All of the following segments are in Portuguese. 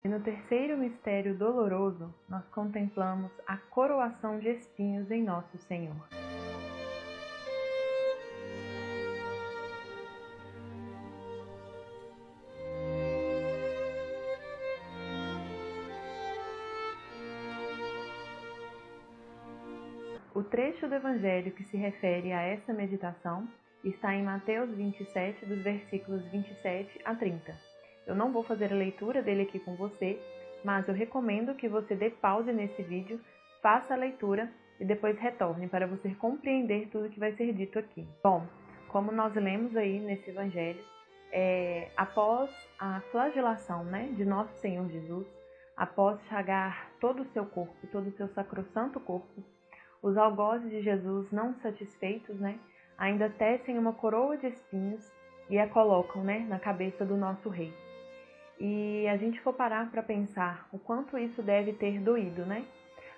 E no terceiro mistério doloroso, nós contemplamos a coroação de espinhos em nosso Senhor. O trecho do Evangelho que se refere a essa meditação está em Mateus 27, dos versículos 27 a 30. Eu não vou fazer a leitura dele aqui com você, mas eu recomendo que você dê pause nesse vídeo, faça a leitura e depois retorne para você compreender tudo que vai ser dito aqui. Bom, como nós lemos aí nesse Evangelho, após a flagelação, de Nosso Senhor Jesus, após chagar todo o seu corpo, todo o seu sacrossanto corpo, os algozes de Jesus, não satisfeitos, ainda tecem uma coroa de espinhos e a colocam, na cabeça do nosso rei. E a gente for parar para pensar o quanto isso deve ter doído,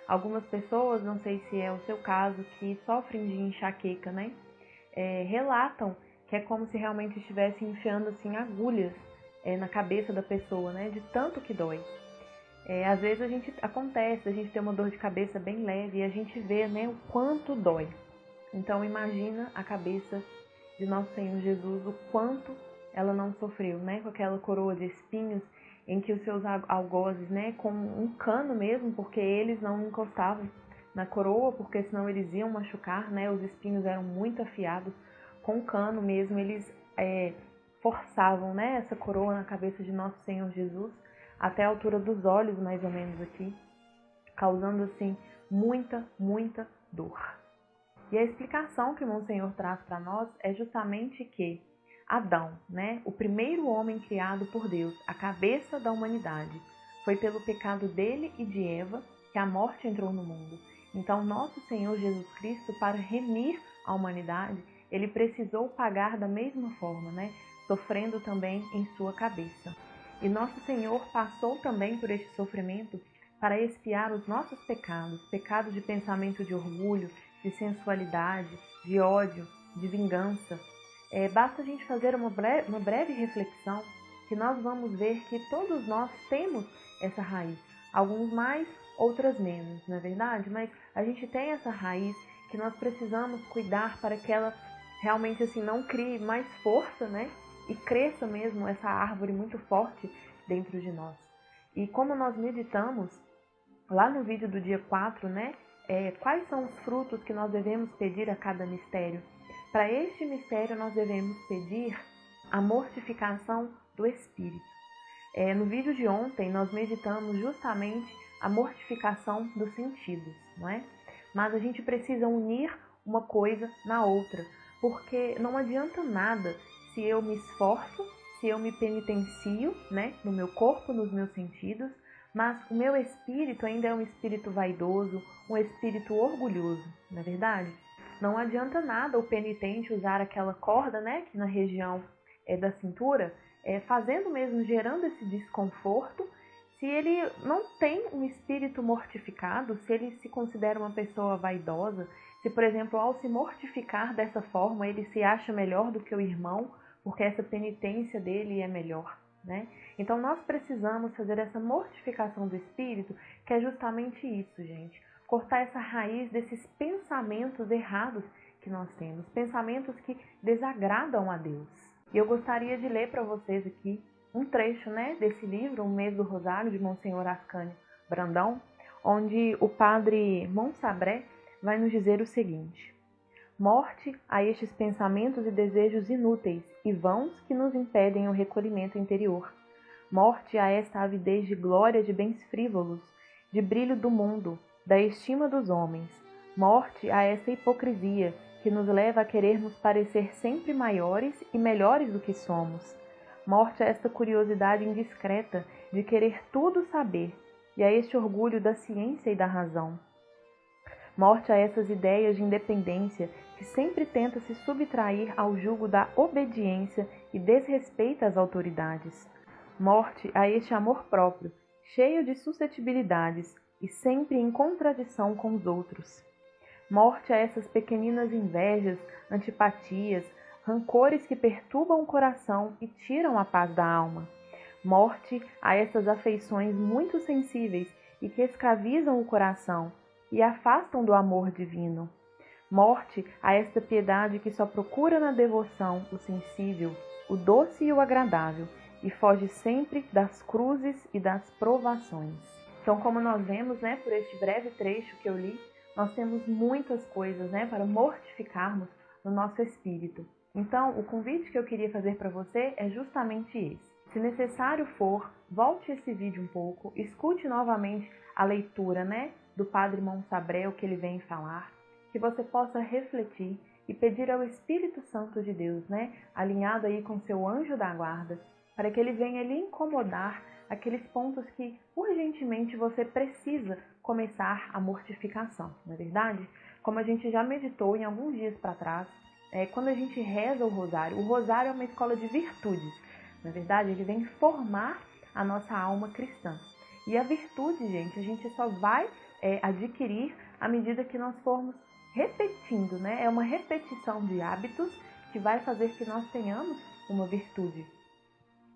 Algumas pessoas, não sei se é o seu caso, que sofrem de enxaqueca, relatam que é como se realmente estivessem enfiando assim agulhas na cabeça da pessoa, de tanto que dói. Às vezes a gente tem uma dor de cabeça bem leve e a gente vê, o quanto dói. Então imagina a cabeça de Nosso Senhor Jesus, o quanto ela não sofreu, com aquela coroa de espinhos em que os seus algozes, com um cano mesmo, porque eles não encostavam na coroa, porque senão eles iam machucar, os espinhos eram muito afiados, com o cano mesmo eles forçavam, essa coroa na cabeça de Nosso Senhor Jesus, até a altura dos olhos, mais ou menos aqui, causando, assim, muita, muita dor. E a explicação que o Monsenhor traz para nós é justamente que Adão, o primeiro homem criado por Deus, a cabeça da humanidade, foi pelo pecado dele e de Eva que a morte entrou no mundo. Então, Nosso Senhor Jesus Cristo, para remir a humanidade, ele precisou pagar da mesma forma, sofrendo também em sua cabeça. E Nosso Senhor passou também por este sofrimento para expiar os nossos pecados, pecados de pensamento de orgulho, de sensualidade, de ódio, de vingança. Basta a gente fazer uma breve reflexão que nós vamos ver que todos nós temos essa raiz. Alguns mais, outras menos, não é verdade? Mas a gente tem essa raiz que nós precisamos cuidar para que ela realmente assim não crie mais força, e cresça mesmo essa árvore muito forte dentro de nós. E como nós meditamos lá no vídeo do dia 4, quais são os frutos que nós devemos pedir a cada mistério? Para este mistério nós devemos pedir a mortificação do espírito. No vídeo de ontem nós meditamos justamente a mortificação dos sentidos, Mas a gente precisa unir uma coisa na outra, porque não adianta nada se eu me esforço, se eu me penitencio, no meu corpo, nos meus sentidos, mas o meu espírito ainda é um espírito vaidoso, um espírito orgulhoso, não é verdade? Não adianta nada o penitente usar aquela corda, aqui na região da cintura, fazendo mesmo, gerando esse desconforto, se ele não tem um espírito mortificado, se ele se considera uma pessoa vaidosa, se, por exemplo, ao se mortificar dessa forma, ele se acha melhor do que o irmão, porque essa penitência dele é melhor, Então, nós precisamos fazer essa mortificação do espírito, que é justamente isso, gente. Cortar essa raiz desses pensamentos errados que nós temos, pensamentos que desagradam a Deus. E eu gostaria de ler para vocês aqui um trecho, desse livro, Um Mês do Rosário, de Monsenhor Ascânio Brandão, onde o padre Monsabré vai nos dizer o seguinte: morte a estes pensamentos e desejos inúteis e vãos que nos impedem o recolhimento interior. Morte a esta avidez de glória de bens frívolos, de brilho do mundo, da estima dos homens. Morte a esta hipocrisia que nos leva a querer nos parecer sempre maiores e melhores do que somos. Morte a esta curiosidade indiscreta de querer tudo saber e a este orgulho da ciência e da razão. Morte a essas ideias de independência que sempre tenta se subtrair ao jugo da obediência e desrespeita às autoridades. Morte a este amor próprio, cheio de suscetibilidades e sempre em contradição com os outros. Morte a essas pequeninas invejas, antipatias, rancores que perturbam o coração e tiram a paz da alma. Morte a essas afeições muito sensíveis e que escravizam o coração e afastam do amor divino. Morte a esta piedade que só procura na devoção o sensível, o doce e o agradável, e foge sempre das cruzes e das provações. Então, como nós vemos, né, por este breve trecho que eu li, nós temos muitas coisas, né, para mortificarmos no nosso espírito. Então, o convite que eu queria fazer para você é justamente esse. Se necessário for, volte esse vídeo um pouco, escute novamente a leitura, né, do Padre Monsabré, que ele vem falar, que você possa refletir e pedir ao Espírito Santo de Deus, né, alinhado aí com seu anjo da guarda, para que ele venha lhe incomodar aqueles pontos que urgentemente você precisa começar a mortificação, não é verdade? Como a gente já meditou em alguns dias para trás, quando a gente reza o rosário é uma escola de virtudes, na verdade, ele vem formar a nossa alma cristã. E a virtude, gente, a gente só vai adquirir à medida que nós formos repetindo, né? É uma repetição de hábitos que vai fazer que nós tenhamos uma virtude.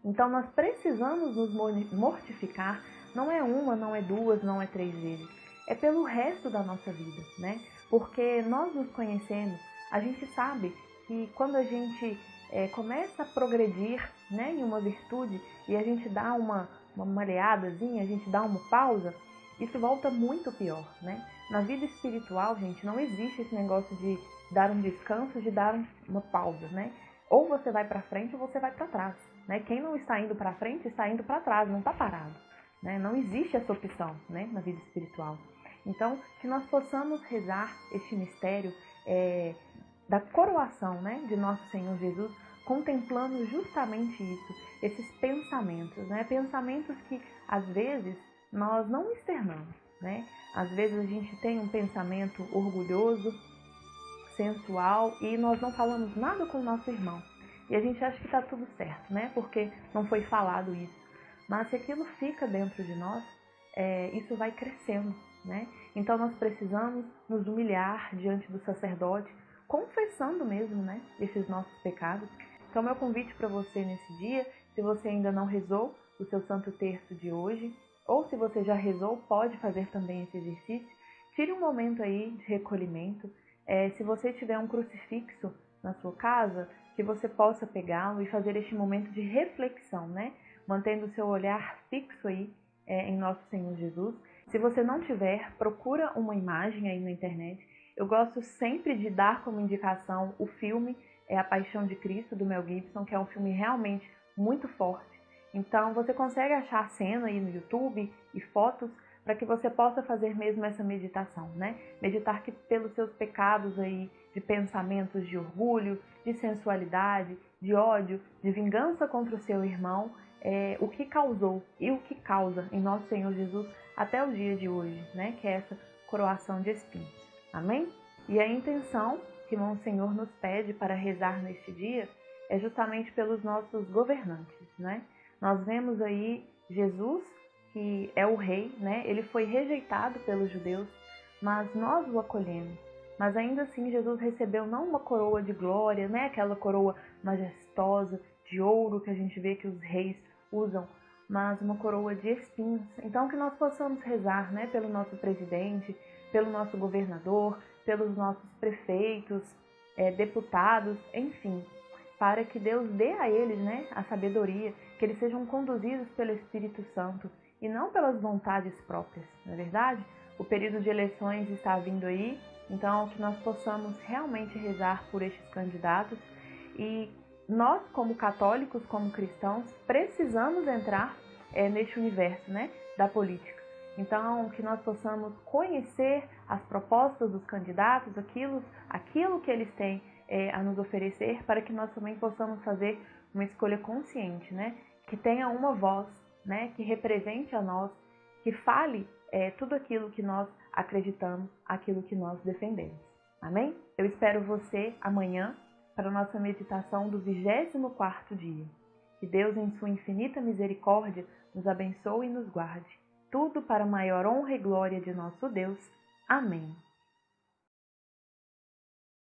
Então, nós precisamos nos mortificar, não é uma, não é duas, não é três vezes, é pelo resto da nossa vida, né? Porque nós nos conhecemos, a gente sabe que quando a gente começa a progredir, né, em uma virtude e a gente dá uma mareadazinha, a gente dá uma pausa, isso volta muito pior, né? Na vida espiritual, gente, não existe esse negócio de dar um descanso, de dar uma pausa, né? Ou você vai para frente ou você vai para trás, né? Quem não está indo para frente está indo para trás, não está parado, né? Não existe essa opção, né, na vida espiritual. Então, que nós possamos rezar este mistério da coroação, né, de nosso Senhor Jesus, contemplando justamente isso, esses pensamentos, né? Pensamentos que às vezes nós não externamos, né? Às vezes a gente tem um pensamento orgulhoso, sensual e nós não falamos nada com o nosso irmão. E a gente acha que está tudo certo, né? Porque não foi falado isso. Mas se aquilo fica dentro de nós, isso vai crescendo, né? Então nós precisamos nos humilhar diante do sacerdote, confessando mesmo, né, esses nossos pecados. Então, meu convite para você nesse dia, se você ainda não rezou o seu Santo Terço de hoje, ou se você já rezou, pode fazer também esse exercício. Tire um momento aí de recolhimento. Se você tiver um crucifixo na sua casa, que você possa pegá-lo e fazer este momento de reflexão, né? Mantendo o seu olhar fixo aí em nosso Senhor Jesus. Se você não tiver, procura uma imagem aí na internet. Eu gosto sempre de dar como indicação o filme A Paixão de Cristo, do Mel Gibson, que é um filme realmente muito forte. Então, você consegue achar a cena aí no YouTube e fotos para que você possa fazer mesmo essa meditação, né? Meditar que pelos seus pecados aí, de pensamentos de orgulho, de sensualidade, de ódio, de vingança contra o seu irmão, o que causou e o que causa em nosso Senhor Jesus até o dia de hoje, né? Que é essa coroação de espinhos. Amém? E a intenção que Monsenhor nos pede para rezar neste dia é justamente pelos nossos governantes, né? Nós vemos aí Jesus, que é o rei, né? Ele foi rejeitado pelos judeus, mas nós o acolhemos. Mas ainda assim Jesus recebeu não uma coroa de glória, né? Aquela coroa majestosa de ouro que a gente vê que os reis usam, mas uma coroa de espinhos. Então que nós possamos rezar, né, pelo nosso presidente, pelo nosso governador, pelos nossos prefeitos, deputados, enfim, para que Deus dê a eles, né, a sabedoria, que eles sejam conduzidos pelo Espírito Santo e não pelas vontades próprias, não é verdade? O período de eleições está vindo aí, então que nós possamos realmente rezar por estes candidatos e nós, como católicos, como cristãos, precisamos entrar neste universo, né, da política. Então, que nós possamos conhecer as propostas dos candidatos, aquilo que eles têm a nos oferecer, para que nós também possamos fazer uma escolha consciente, né? Que tenha uma voz, né? Que represente a nós, que fale tudo aquilo que nós acreditamos, aquilo que nós defendemos. Amém? Eu espero você amanhã para a nossa meditação do 24º dia. Que Deus, em sua infinita misericórdia, nos abençoe e nos guarde. Tudo para a maior honra e glória de nosso Deus. Amém.